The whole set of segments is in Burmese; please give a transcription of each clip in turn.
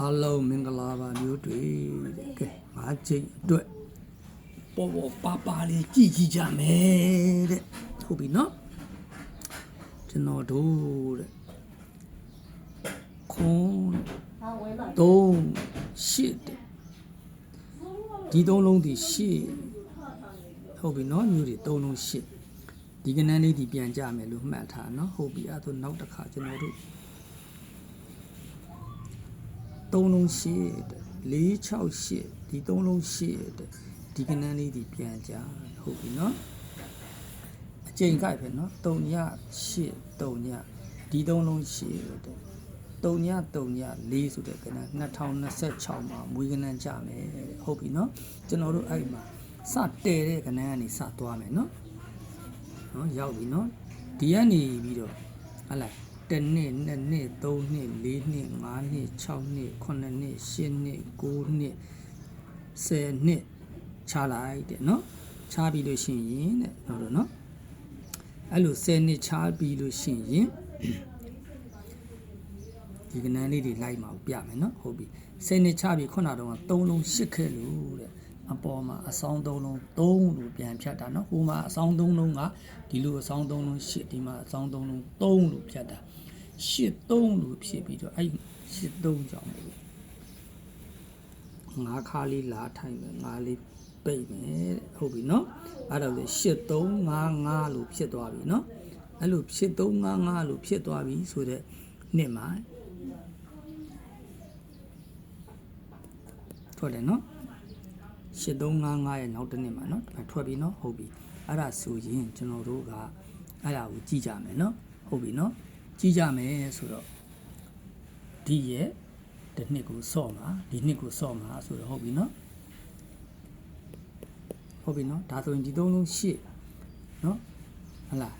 အားလုံးမင်္ဂလာပါမျိုးတွေကဲငါချိန်အတွက်ပေါ်ပါပါလေးကြည့်ကြည့်ကြမယ်တဲ့ဟုတ်ပြီနော်ကျွန်တော်တို့တဲ့ခွန်3 8ဒီ3လုံးဒီ8ဟုတ်ပြီနော်မျိုးတွေ3လုံး8ဒီကနန်းလေးဒီပြန်ကြမယ်လို့မှတ်ထားနော်ဟုတ်ပြီအဲ့ဒါနောက်တစ်ခါကျွန်တော်တို့3လုံး8 468ဒီ3လုံး8တဲ့ဒီကနန်းလေးဒီပြန်ကြဟုတ်ပြီနော်အချိန်ကြိုက်ပဲနော်3ည8 3ညဒီ3လုံး8တဲ့3ည4ဆိုတဲ့ကနန်း2026မှာမွေးကနန်းကြမယ်ဟုတ်ပြီနော်ကျွန်တော်တို့အဲ့မှာစတဲတဲ့ကနန်းကနေစသွားမယ်နော်ရောက်ပြီနော်ဒီကနေပြီးတော့ဟလာ1နှစ်2နှစ်3နှစ်4နှစ်5နှစ်6နှစ်9နှစ်10နှစ်9နှစ်10နှစ်ချလိုက်တဲ့နော်ချပြီးလို့ရှိရင်တဲ့ဟုတ်တော့နော်အဲ့လို10နှစ်ချပြီးလို့ရှိရင်ဒီကနန်းလေးတွေလိုက်မှာပြမယ်နော်ဟုတ်ပြီ10နှစ်ချပြီးခုနတော့3လုံး8ခဲ့လို့တဲ့အပေါ်မှာအဆောင်3လုံး3လို့ပြန်ဖြတ်တာနော်ဟိုမှာအဆောင်3လုံးကဒီလိုအဆောင်3လုံး8ဒီမှာအဆောင်3လုံး3လို့ဖြတ်တာ83လို့ဖြစ်ပြီးတော့အဲ့83ကြောင့်ငါးခါလေးလာထိုင်မယ်ငါးလေးပိတ်မယ်ဟုတ်ပြီနော်အဲ့တော့လေ8355လို့ဖြစ်သွားပြီနော်အဲ့လို8355လို့ဖြစ်သွားပြီဆိုတဲ့နှစ်မှာထွက်တယ်နော်8355ရဲ့နောက်တစ်နှစ်မှာနော်ထွက်ပြီနော်ဟုတ်ပြီအဲ့ဒါဆိုရင်ကျွန်တော်တို့ကအဲ့ဒါကိုကြည့်ကြမယ်နော်ဟုတ်ပြီနော်ကြည့်ကြမယ်ဆိုတော့ဒီရဲ့တစ်နှစ်ကိုစော့မှာဒီနှစ်ကိုစော့မှာဆိုတော့ဟုတ်ပြီနော်ဟုတ်ပြီနော်ဒါဆိုရင်ဒီ3လုံး8နော်ဟလာ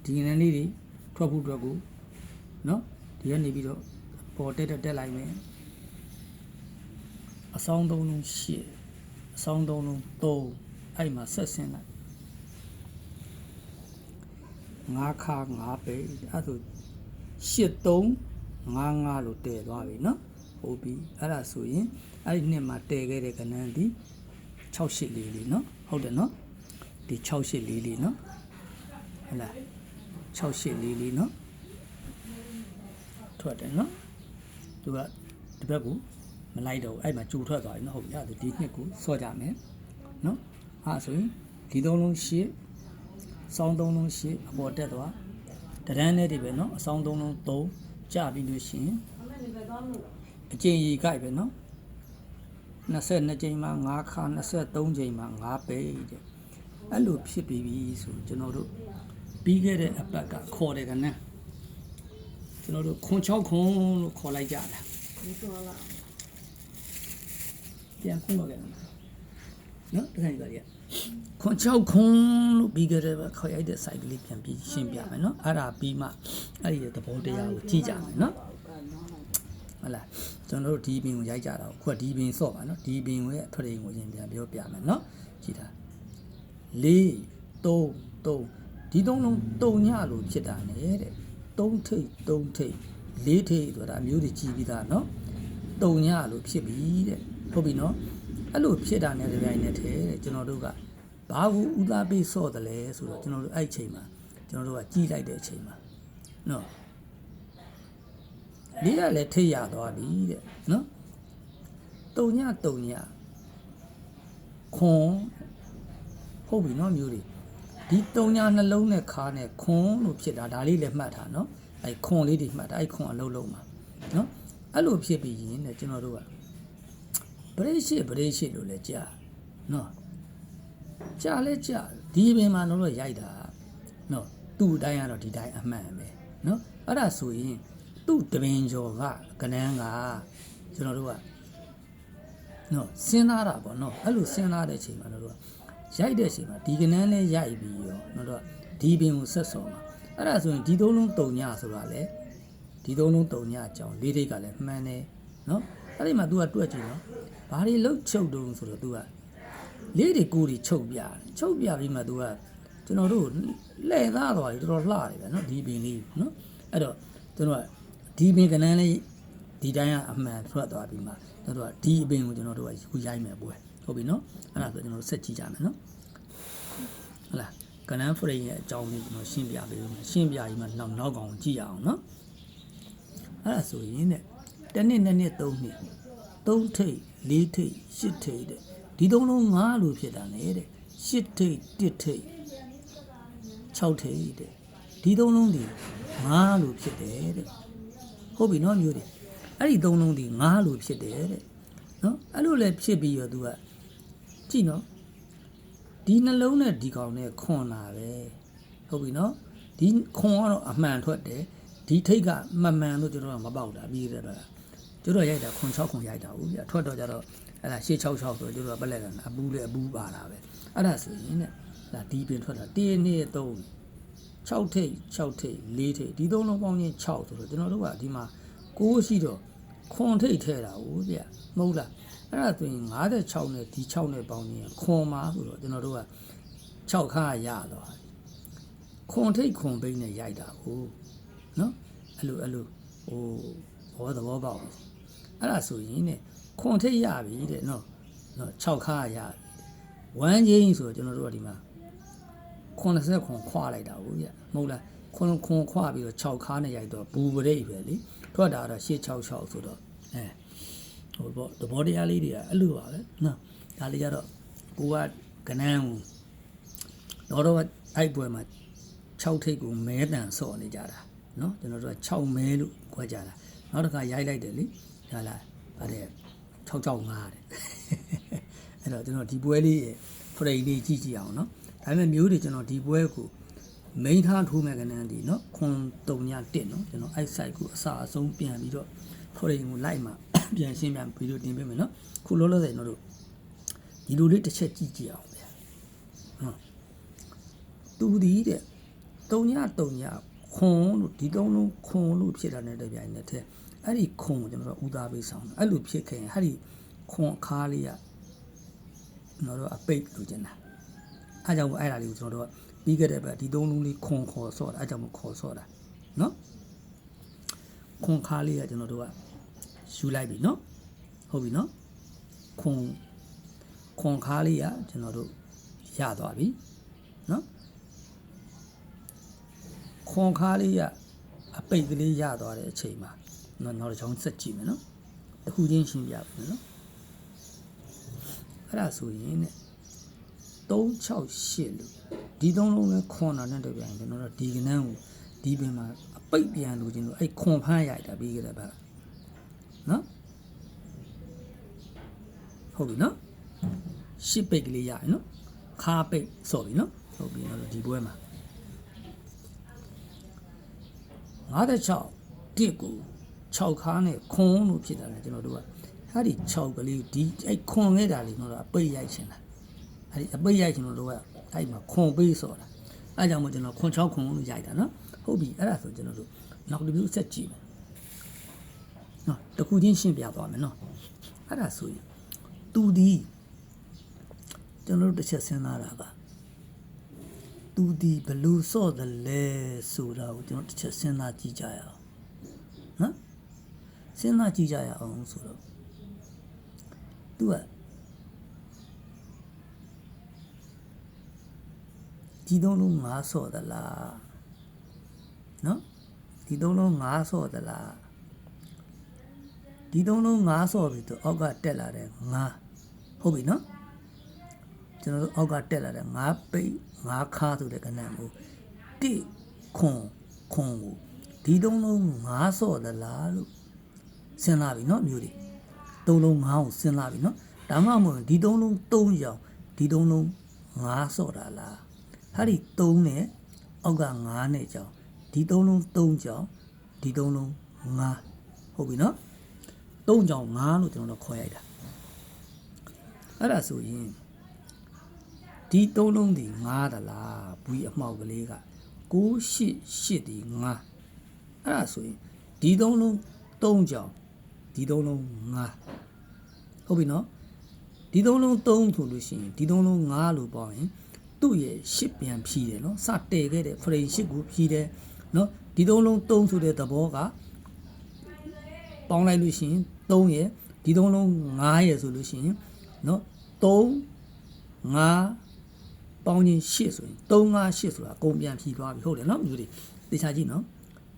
ဒီငန်းလေးတွေထွက်ဖို့အတွက်ကိုနော်ဒီကနေပြီးတော့ပေါ်တက်လိုက်မယ်အဆောင်3လုံး8အဆောင်3လုံး3အဲ့မှာဆက်ဆင်းလိုက်5ခါ5ပဲအဲ့ဆို8355လို့တည်သွားပြီเนาะဟုတ်ပြီအဲ့ဒါဆိုရင်အဲ့ဒီနှစ်မှာတည်ခဲ့တဲ့ကဏ္ဍဒီ684လေးเนาะဟုတ်တယ်เนาะဒီ684လေးเนาะဟဲ့လား684လေးเนาะထွက်တယ်เนาะသူကဒီဘက်ကိုမလိုက်တော့အဲ့မှာကြိုထွက်သွားပြီเนาะဟုတ်ပြီအဲ့ဒါဒီနှစ်ကိုစော့ကြမယ်เนาะအဲ့ဆိုရင်ဒီ3လုံး8ဆောင်း3လုံး8အပေါ်တက်သွားတရန်းနဲ့တွေပဲเนาะအဆောင်3လုံး3ကြပြီးလို့ရှိရင်အကျဉ်းကြီးကြိုက်ပဲเนาะ22ကြိမ်မှာ5ခါ23ကြိမ်မှာ5ပဲတဲ့အဲ့လိုဖြစ်ပြီးပြီဆိုကျွန်တော်တို့ပြီးခဲ့တဲ့အပတ်ကခေါ်တယ်ကနန်းကျွန်တော်တို့ခွန်6ခွန်လို့ခေါ်လိုက်ကြတာပြန်ခွန်တော့ကြတယ်เนาะတခါကြီးပါလေခွန်6ခွန်လို့ပြီးကြတယ်ပဲခေါ်ရိုက်တဲ့ site ကလေးပြန်ပြီးရှင်းပြမယ်เนาะအဲ့ဒါပြီးမှအဲ့ဒီသဘောတရားကိုကြည့်ကြမယ်เนาะဟုတ်လားကျွန်တော်တို့ဒီပင်ကိုရိုက်ကြတာခုကဒီပင်ဆော့ပါเนาะဒီပင်ရဲ့အထွတ်အကိုရင်ပြန်ပြောပြမယ်เนาะကြည့်တာ4 3 3ဒီ3လုံး3ညလို့ဖြစ်တာ ਨੇ တဲ့3ထိပ်4ထိပ်ဆိုတာအမျိုးတွေကြည့်ပြီးသားเนาะ3ညလို့ဖြစ်ပြီတဲ့ဟုတ်ပြီเนาะအဲ့လိုဖြစ်တာ ਨੇ တပြိုင်နက်တည်းတဲ့ကျွန်တော်တို့ကဘာကိုဥသားပေးစော့တယ်လဲဆိုတော့ကျွန်တော်တို့အဲ့အချိန်မှာကျွန်တော်တို့ကကြီးလိုက်တဲ့အချိန်မှာနော်ဒီကလည်းထိရသွားပြီတဲ့နော်တုံညခွန်ဟုတ်ပြီနော်မျိုးတွေဒီတုံညနှလုံးနဲ့ခါနဲ့ခွန်လို့ဖြစ်တာဒါလေးလည်းမှတ်ထားနော်အဲ့ခွန်လေးတွေမှတ်တာအဲ့ခွန်အလုံးလုံးမှာနော်အဲ့လိုဖြစ်ပြီးရင်တဲ့ကျွန်တော်တို့ကဗရိရှိလို့လည်းကြာနော်ကြာလဲကြာဒီပင်မှာတော့ရိုက်တာနော်သူ့အတိုင်းကတော့ဒီတိုင်းအမှန်ပဲနော်အဲ့ဒါဆိုရင်သူ့တပင်ကျော်ကကနန်းကကျွန်တော်တို့ကနော်စဉ်းစားတာပေါ့နော်အဲ့လိုစဉ်းစားတဲ့အချိန်မှာတို့ကရိုက်တဲ့အချိန်မှာဒီကနန်းလဲရိုက်ပြီးရောတို့ကဒီပင်ကိုဆက်စော်မှာအဲ့ဒါဆိုရင်ဒီ3လုံး3ညဆိုတာလေဒီ3လုံး3ညအကြောင်းလေးတိတ်ကလည်းမှန်တယ်နော်အဲ့ဒီမှာ तू ကတွက်ကြည့်နော်ဘာတွေလှုပ်ချုပ်တုံးဆိုတော့ तू ကလေးတွေကိုယ်တွေချုပ်ပြပြီးမှ तू ကကျွန်တော်တို့လှည့်သားသွားပြီတော်တော်လှတယ်ဗျာနော်ဒီပင်လေးနော်အဲ့တော့ကျွန်တော်ကဒီပင်ကနန်းလေး ဒီတိုင်းကအမှန်ထွက်သွားပြီးမှကျွန်တော်တို့ကဒီအပင်ကိုကျွန်တော်တို့ကယူရိုက်မယ်ပွဲဟုတ်ပြီနော်အဲ့ဒါဆိုကျွန်တော်တို့ဆက်ကြည့်ကြမယ်နော်ဟုတ်လားကနန်းဖရိတ်ရဲ့အကြောင်းလေးကျွန်တော်ရှင်းပြပေးဦးမယ်ရှင်းပြပြီးမှနောက်ကောင်ကြည့်ရအောင်နော်အဲ့ဒါဆိုရင်တဲ့တစ်နှစ်နှစ်နှစ်သုံးနှစ်သုံးထိပ်လေးထိပ်ရှစ်ထိပ်တဲ့ဒီသုံးလုံးငါးလို့ဖြစ်တာလေတဲ့ရှစ်ထိပ်တစ်ထိပ်6ထိပ်တဲ့ဒီသုံးလုံးဒီငါးလို့ဖြစ်တယ်တဲ့ဟုတ်ပြီနော်မျိုးတွေအဲ့ဒီသုံးလုံးဒီငါးလို့ဖြစ်တယ်တဲ့နော်အဲ့လိုလဲဖြစ်ပြီးတော့သူကကြည့်နော်ဒီနှလုံးနဲ့ဒီကောင်နဲ့ခွန်လာပဲဟုတ်ပြီနော်ဒီခွန်ကတော့အမှန်ထွက်တယ်ဒီထိတ်ကမမှန်လို့ကျွန်တော်ကမပေါက်တာပြီးတော့ကျွန်တော်ရိုက်တာခွန်6ခွန်ရိုက်တာဟုတ်ပြထွက်တော့ကြတော့အဲ့ဒါ866ဆိုကျွန်တော်ကပလက်ကအပူးလေအပူးပါတာပဲအဲ့ဒါဆိုရင်တဲ့ဒါဒီပင်ထွက်တာ1 2 3 6ထိပ်6ထိပ်4ထိပ်ဒီသုံးလုံးပေါင်းချင်း6ဆိုတော့ကျွန်တော်တို့ကဒီမှာ6ရှိတော့ခွန်ထိပ်ထဲတာဟုတ်ပြမဟုတ်လားအဲ့ဒါဆိုရင်56နဲ့ဒီ6နဲ့ပေါင်းချင်းခွန်မှာဆိုတော့ကျွန်တော်တို့က6ခါရသွားခွန်ထိပ်ခွန်ပိန်းနဲ့ရိုက်တာဟုတ်နော်အဲ့လိုဟိုဘောသဘောပေါက်အဲ့ဒါဆိုရင်ねခွန်ထိပ်ရပြီတဲ့နော်6ခါရပြီဝမ်းချင်းဆိုတော့ကျွန်တော်တို့ကဒီမှာ80ခွန်ခွာလိုက်တာဟုတ်ပြမဟုတ်လားခွန်ခွာပြီးတော့6ခါနဲ့ရိုက်တော့ဘူပရိတ်ပဲလေထွက်တာတော့866ဆိုတော့ဟိုပေါ့သဘောတရားလေးတွေကအဲ့လိုပါပဲနော်ဒါလေးကြတော့ကိုကကနန်းကိုတော့အဲ့ပွဲမှာ6ထိပ်ကိုမဲတန်ဆော့နေကြတာနော်ကျွန်တော်တို့က6မဲလို့ခွဲကြတာနောက်တစ်ခါရိုက်လိုက်တယ်လေဒါလားဗါတဲ့665တဲ့အဲ့တော့ကျွန်တော်ဒီပွဲလေးဖရိတ်လေးကြည့်အောင်နော်ဒါပေမဲ့မျိုးတွေကျွန်တော်ဒီပွဲကိုမိန်းထားထိုးမဲ့ကနန်းဒီနော်ခွန်3ည1နော်ကျွန်တော်အဲ့ site ကိုအစအဆုံးပြန်ပြီးတော့ဖရိတ်ကိုလိုက်မှာပြန်ရှင်းပြန်ဗီဒီယိုတင်ပေးမယ်နော်ခုလောလောဆယ်ကျွန်တော်တို့ဒီလိုလေးတစ်ချက်ကြည့်အောင်ဗျာနော်သူဒီတဲ့3ညခွန်လို့ဒီသုံးလုံးခွန်လို့ဖြစ်တာနဲ့တပြိုင်နက်တည်းအဲ့ဒီခွန်ကိုကျွန်တော်တို့ဥသားပေးဆောင်အဲ့လိုဖြစ်ခဲ့ရင်အဲ့ဒီခွန်အခါလေးကကျွန်တော်တို့အပိတ်လို့ကျင်တာအားကြောင့်အဲ့ဒါလေးကိုကျွန်တော်တို့ပြီးခဲ့တဲ့ဘက်ဒီသုံးလုံးလေးခွန်ခေါ်ဆော့တာအားကြောင့်ခေါ်ဆော့တာနော်ခွန်ခါလေးကကျွန်တော်တို့ကယူလိုက်ပြီနော်ဟုတ်ပြီနော်ခွန်ခါလေးကကျွန်တော်တို့ရသွားပြီနော်ခွန်ခါလေးကအပိတ်ကလေးရသွားတဲ့အချိန်မှာနောက်တစ်ချောင်းဆက်ကြည့်မယ်နော်တခုချင်းရှင်းပြပါမယ်နော်အဲ့ဒါဆိုရင်ね368လို့ဒီသုံးလုံးလဲခွန်တာနဲ့တပြိုင်ကျွန်တော်တို့ဒီကနန်းကိုဒီပင်မှာအပိတ်ပြန်လို့ချင်းလို့အဲ့ခွန်ဖမ်းရိုက်တာပြီးကြတဲ့ဘက်နော်ဟုတ်ပြီနော်ရှစ်ပိတ်ကလေးရရနော်ခါပိတ်စော်ပြီနော်ဟုတ်ပြီနော်ဒီပွဲမှာ56တစ်ကို6ခါနဲ့ခွန်လို့ဖြစ်တာလေကျွန်တော်တို့ကအဲ့ဒီ6ကလေးဒီအဲ့ခွန်ခဲ့တာလေးကျွန်တော်ကအပိတ်ရိုက်ချင်တာအဲ့ဒီအပိတ်ရိုက်ချင်လို့ကအဲ့မှာခွန်ပေးစော်တာအဲ့ကြောင့်မို့ကျွန်တော်ခွန်6ခွန်လို့ရိုက်တာနော်ဟုတ်ပြီအဲ့ဒါဆိုကျွန်တော်တို့နောက်တစ်မျိုးဆက်ကြည့်မယ်နော်တခုချင်းရှင်းပြသွားမယ်နော်အဲ့ဒါဆိုရင်သူဒီကျွန်တော်တို့တစ်ချက်စဉ်းစားတာပါသူဒီဘလူးစော့တယ်လဲဆိုတာကိုကျွန်တော်တစ်ချက်စဉ်းစားကြည့်ကြရအောင်နော်စဉ်းစားကြည့်ကြရအောင်ဆိုတော့သူကဒီသုံးလုံးငါးစော့သလားနော်ဒီသုံးလုံးငါးစော့သလားဒီသုံးလုံးငါးစော့ပြီတော့အောက်ကတက်လာတယ်ငါးဟုတ်ပြီနော်ကျွန်တော်တို့အောက်ကတက်လာတယ်ငါးပိတ်ငါးခါဆိုတဲ့ကဏ္ဍကိုတိခွန်ကိုဒီသုံးလုံးငါးစော့သလားလို့စဉ်းစားပြီနော်မျိုးတွေသုံးလုံးငါးကိုစဉ်းစားပြီနော်ဒါမှမဟုတ်ဒီသုံးလုံး3ရောင်ဒီသုံးလုံးငါးစော့တာလားဟာဒီ3နဲ့အောက်က9နဲ့ကြောင်ဒီ3လုံး3ကြောင်ဒီ3လုံး9ဟုတ်ပြီနော်3ကြောင်9လို့ကျွန်တော်တို့ခေါ်ရိုက်တာအဲ့ဒါဆိုရင်ဒီ3လုံးဒီ9တလားဘွီအမှောက်ကလေးက988ဒီ9အဲ့ဒါဆိုရင်ဒီ3လုံး3ကြောင်ဒီ3လုံး9ဟုတ်ပြီနော်ဒီ3လုံး3ဆိုလို့ရှိရင်ဒီ3လုံး9လို့ပေါ့ရင်သူ့ရဲ့8ပြန်ဖြီးတယ်နော်စတဲခဲ့တဲ့ဖရိတ်8ကိုဖြီးတယ်နော်ဒီ3လုံး3ဆိုတဲ့သဘောက ပေါင်းလိုက်လို့ရှိရင်3ရယ်ဒီ3လုံး9ရယ်ဆိုလို့ရှိရင်နော်3 5ပေါင်းချင်း8ဆိုရင်3 5 8ဆိုတာအကုန်ပြန်ဖြီသွားပြီဟုတ်တယ်နော်မျိုးတွေသေချာကြည့်နော်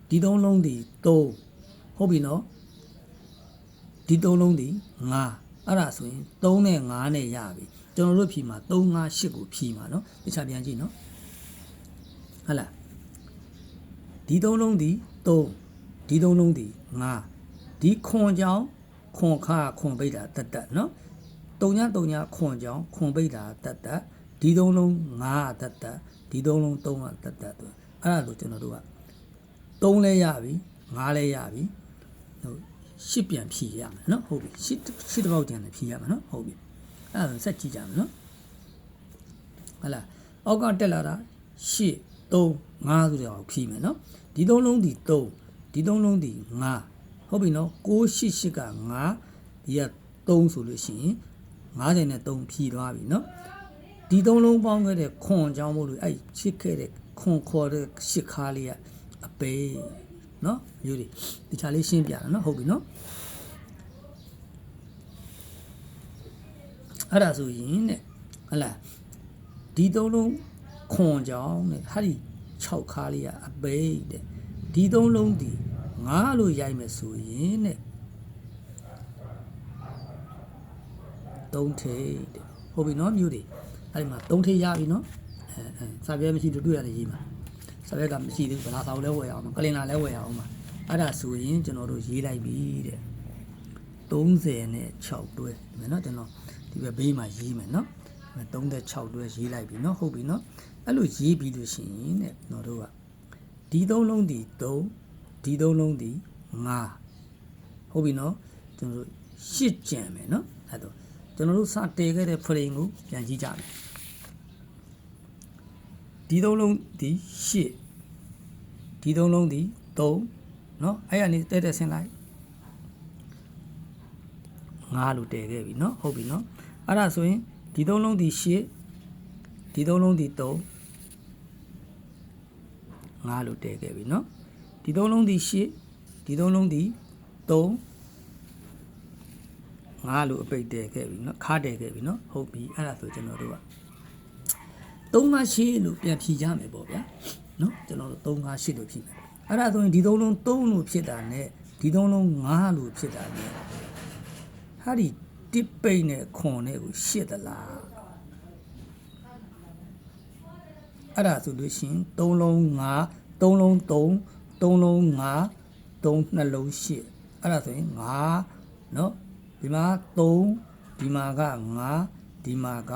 ဒီ3လုံးဒီ3ဟုတ်ပြီနော်ဒီ3လုံးဒီ9အဲ့ဒါဆိုရင်3နဲ့9နဲ့ရပြီကျွန်တော်တို့ဖြီမှာ3 5 8ကိုဖြီမှာနော်သေချာပြန်ကြည့်နော်ဟုတ်လားဒီ3လုံးဒီ3ဒီ3လုံးဒီ9ဒီခွန်ကြောင်ခွန်ခါခွန်ပိတ်တာတက်တက်နော်3ည3ညခွန်ကြောင်ခွန်ပိတ်တာတက်တက်ဒီ3လုံး9တက်တက်ဒီ3လုံး3တက်တက်အဲ့ဒါလို့ကျွန်တော်တို့က3လဲရပြီ9လဲရပြီဟို10ပြန်ဖြီရမယ်နော်ဟုတ်ပြီ10တစ်ပေါက်ကျန်တယ်ဖြီရမယ်နော်ဟုတ်ပြီအဲ့ဒါဆက်ကြည့်ကြမယ်နော်ဟုတ်လားအောက်ကတက်လာတာ10 3 5ဆိုတော့ဖြီမယ်နော်ဒီ3လုံးဒီ3ဒီ3လုံးဒီ5ဟုတ်ပြီနော်6 8 8က5ဒီက3ဆိုလို့ရှိရင်50နဲ့3ဖြီသွားပြီနော်ဒီ3လုံးပေါင်းခဲ့တဲ့ခွန်အကြောင်းမို့လို့အဲ့ချစ်ခဲ့တဲ့ခွန်ခေါ်တဲ့ရှစ်ခါလေးကအပေနော်မျိုးတွေဒီချာလေးရှင်းပြတာနော်ဟုတ်ပြီနော်အဲ့ဒါဆိုရင်တဲ့ဟလာဒီ3လုံးခွန်ကြောင်းတဲ့ဟာဒီ6ခါလေးကအပေတဲ့ဒီ3လုံးဒီ9လို့ရိုက်မယ်ဆိုရင်တဲ့3ထိပ်တဲ့ဟုတ်ပြီနော်မျိုးတွေအဲ့ဒီမှာ3ထိပ်ရပြီနော်စာပြဲမရှိလို့တွေ့ရတယ်ရေးမှာစာပြဲကမရှိသေးဘူးဗလာစာကိုလည်းဝယ်ရအောင်ကလင်နာလည်းဝယ်ရအောင်မှာအဲ့ဒါဆိုရင်ကျွန်တော်တို့ရေးလိုက်ပြီတဲ့30နဲ့6တွဲဒီမယ်နော်ကျွန်တော်ဒီဘက်ဘေးမှာရေးမယ်နော်36တွဲရေးလိုက်ပြီနော်ဟုတ်ပြီနော်အဲ့လိုရေးပြီးလို့ရှိရင်တဲ့ကျွန်တော်တို့ကဒီ3လုံးဒီ3ဒီ3လုံးဒီ5ဟုတ်ပြီနော်ကျွန်တော်တို့8ကျန်မယ်နော်အဲ့တော့ကျွန်တော်တို့စတည်ခဲ့တဲ့ frame ကိုပြန်ကြည့်ကြမယ်ဒီ3လုံးဒီ8ဒီ3လုံးဒီ3เนาะအဲ့ရနေတဲ့ဆင်းလိုက်5လို့တည်ခဲ့ပြီเนาะဟုတ်ပြီเนาะအဲ့ဒါဆိုရင်ဒီ3လုံးဒီ8ဒီ3လုံးဒီ3 5လို့တည်ခဲ့ပြီเนาะဒီ3လုံးဒီ8ဒီ3လုံးဒီ3 5လို့အပိတ်တည်ခဲ့ပြီเนาะခါတည်ခဲ့ပြီเนาะဟုတ်ပြီအဲ့ဒါဆိုကျွန်တော်တို့က3 5 8လို့ပြန်ဖြီကြမယ်ပေါ့ဗျာเนาะကျွန်တော်တို့3 5 8လို့ဖြီမယ်အဲ့ဒါဆိုရင်ဒီ3လုံး3လို့ဖြစ်တာနဲ့ဒီ3လုံး5လို့ဖြစ်တာနဲ့ဟာဒီတစ်ပိတ်နဲ့ခွန်နဲ့ကိုရှစ်သလားအဲ့ဒါဆိုလို့ရှိရင်3လုံး5 3လုံး3 3လုံး5 3နှလုံး8အဲ့ဒါဆိုရင်5เนาะဒီမှာ3ဒီမှာက5ဒီမှာက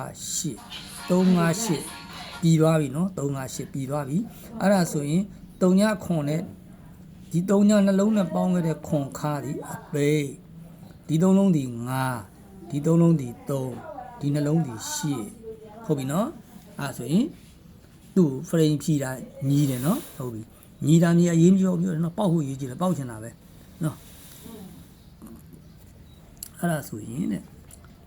8 3 5 8ပြီးသွားပြီเนาะ3 5 8ပြီးသွားပြီအဲ့ဒါဆိုရင်3ညခွန်နဲ့ဒီ3ညနှလုံးနဲ့ပေါင်းခဲ့တဲ့ခွန်ခါဒီအပေဒီ3လုံးဒီ5ဒီ3လုံးဒီ3ဒီနှလုံးဒီ8ဟုတ်ပြီเนาะအဲ့ဆိုရင်သူ့ frame ဖြီတာညီးတယ်เนาะဟုတ်ပြီညီးတာညီးအရင်ပြောတယ်เนาะပေါက်ဖို့ရေးကြည့်တယ်ပေါက်ချင်တာပဲเนาะအဲ့ဒါဆိုရင်တဲ့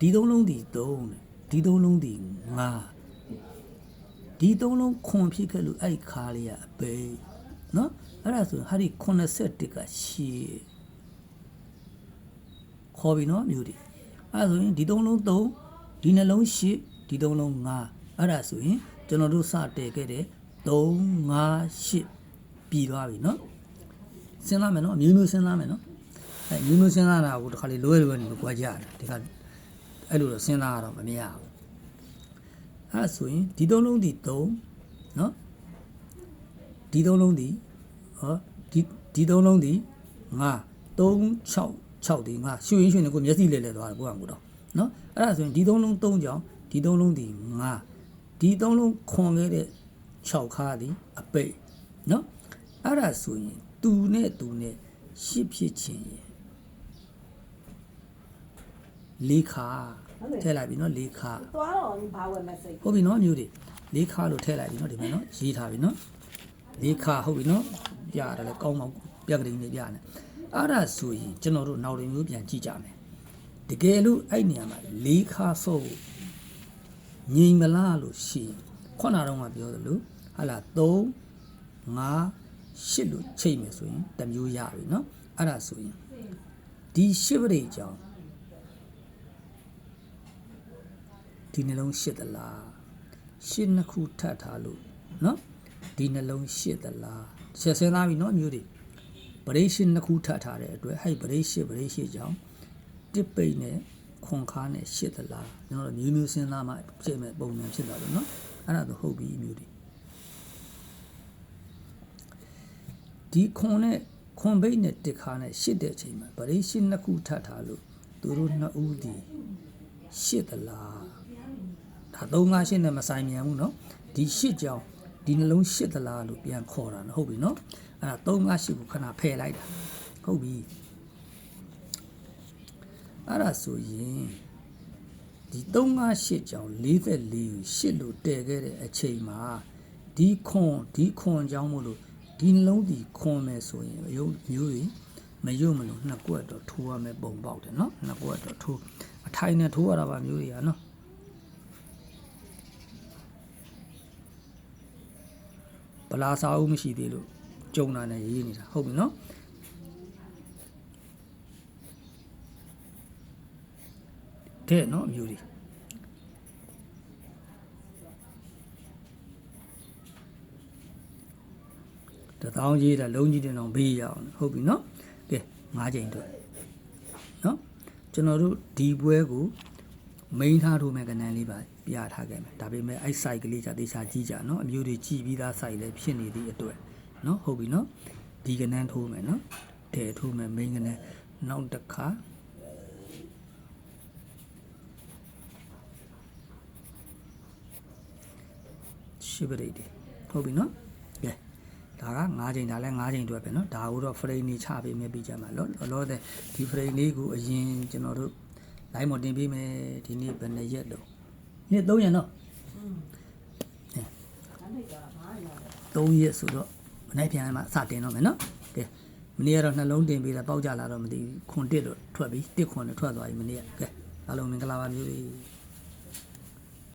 ဒီ3လုံးဒီ3တဲ့ဒီ3လုံးဒီ5ဒီ3လုံးခွန်ဖြစ်ခဲ့လို့အဲ့ခါလေးကအပေเนาะအဲ့ဒါဆိုဟာဒီ81ကရှေ့ခေါ်ပြီเนาะမျိုးဒီအဲ့ဒါဆိုရင်ဒီ3လုံး3ဒီနှလုံး8ဒီ3လုံး5အဲ့ဒါဆိုရင်ကျွန်တော်တို့စတည်ခဲ့တဲ့3 5 8ပြီးသွားပြီเนาะစဉ်းစားမယ်เนาะအမျိုးမျိုးစဉ်းစားမယ်เนาะအဲ့မျိုးမျိုးစဉ်းစားတာကိုတစ်ခါလေးလွဲနေလို့ကြွားကြတယ်ဒီခါအဲ့လိုတော့စဉ်းစားရတော့မမြင်ရဘူးအဲ့ဒါဆိုရင်ဒီ3လုံးဒီ3เนาะဒီ3လုံးဒီဟောဒီ3လုံးဒီ5 3 6 6ဒီ5ရွှေရင်ရွှေနေကိုမျက်စိလဲလဲသွားတယ်ကိုကကိုတော့เนาะအဲ့ဒါဆိုရင်ဒီ3လုံး3ကြောင်ဒီ3လုံးဒီ5ဒီ3လုံးခွန်ခဲ့တဲ့6ခါဒီအပိတ်เนาะအဲ့ဒါဆိုရင်သူနဲ့ရှစ်ဖြစ်ချင်းရ4ခါထည့်လိုက်ပြီเนาะ4ခါသွားတော့ဘာဝယ် message ဟုတ်ပြီเนาะမျိုးတွေ4ခါလို့ထည့်လိုက်ပြီเนาะဒီမှာเนาะရေးထားပြီเนาะ4ခါဟုတ်ပြီเนาะပြရတယ်လေကောင်းအောင်ပြက်ကလေးနဲ့ပြရတယ်အဲ့ဒါဆိုရင်ကျွန်တော်တို့နောက်တစ်မျိုးပြန်ကြည့်ကြမယ်တကယ်လို့အဲ့နေရာမှာ4ခါဆိုငြိမ်မလားလို့ရှိရင်ခုနကတော့ပြောသလိုဟာလာ3 5 8လို့ချိန်မယ်ဆိုရင်တစ်မျိုးရပြီเนาะအဲ့ဒါဆိုရင် ဒီရှစ်ပရိကြောင့်ဒီနှလုံးရှစ်သလားရှစ်နှစ်ခုထပ်ထားလို့နော်ဒီနှလုံးရှစ်သလားဆက်စဉ်းစားပြီနော်မျိုးတွေပရိရှစ်နှစ်ခုထပ်ထားတဲ့အတွက်ဟဲ့ပရိရှစ်ကြောင့်တစ်ပိတ်နဲ့ခွန်ခါနဲ့ရှစ်သလားကျွန်တော်တို့မျိုးစဉ်းစားမှဖြစ်မဲ့ပုံစံဖြစ်သွားလို့နော်အဲ့ဒါတော့ဟုတ်ပြီမျိုးတွေဒီခွန်နဲ့ခွန်ပိတ်နဲ့တစ်ခါနဲ့ရှစ်တဲ့အချိန်မှာပရိရှစ်နှစ်ခုထပ်ထားလို့သူတို့နှစ်ဦးဒီရှစ်သလားဒါ3 5 8နဲ့မဆိုင်မြန်ဘူးเนาะဒီ8ကြောင်ဒီနှလုံး8သလားလို့ပြန်ခေါ်တာနော်ဟုတ်ပြီเนาะအဲ့ဒါ3 5 8ကိုခဏဖယ်လိုက်တာဟုတ်ပြီအဲ့ဒါဆိုရင်ဒီ3 5 8ကြောင်44ကို8လို့တည်ခဲ့တဲ့အချိန်မှာဒီခွန်ကြောင်မို့လို့ဒီနှလုံးဒီခွန်မယ်ဆိုရင်ရုပ်မျိုးတွေမရွတ်မလို့နှစ်ကွက်တော့ထိုးရမယ်ပုံပေါက်တယ်เนาะနှစ်ကွက်တော့ထိုးအထိုင်နဲ့ထိုးရတာပါမျိုးတွေကเนาะဗလာစာအုပ်မရှိသေးလို့ကြုံတာနဲ့ရေးနေတာဟုတ်ပြီနော်တဲ့နော်အမျိုးတွေတထောင်ကြီးတာလုံးကြီးတင်အောင်ဘေးရအောင်ဟုတ်ပြီနော်ကဲ5ချိန်တော့နော်ကျွန်တော်တို့ဒီပွဲကိုမိန်းထားထိုးမဲ့ကဏ္ဍလေးပါပြထားခဲ့မယ်ဒါပေမဲ့အဲ့ site ကလေးじゃတေချာကြည့်ကြနော်အမျိုးတွေကြည့်ပြီးသား site လည်းဖြစ်နေသည့်အတွက်နော်ဟုတ်ပြီနော်ဒီကဏ္ဍထိုးမယ်နော်တဲထိုးမယ်မိန်းကဏ္ဍနောက်တစ်ခါရှိပရိတ်ဟုတ်ပြီနော်ကဲဒါက5ချိန်ဒါလည်း5ချိန်အတွက်ပဲနော်ဒါကိုတော့ frame နေချပေးမယ်ပြီးကြမှာလောတဲ့ဒီ frame လေးကိုအရင်ကျွန်တော်တို့လိုက်မတင်ပေးမယ်ဒီနေ့ဘယ်နှစ်ရက်တော့နေ့3ရက်နော်3ရက်ဆိုတော့မနေ့ပြန်မှစတင်တော့မယ်နော်ကဲမနေ့ကတော့နှလုံးတင်ပေးတာပေါက်ကြလာတော့မသိဘူးခွန်1တော့ထွက်ပြီ1ခွန်နဲ့ထွက်သွားပြီမနေ့ကကဲအားလုံးမင်္ဂလာပါမျိုးတွေ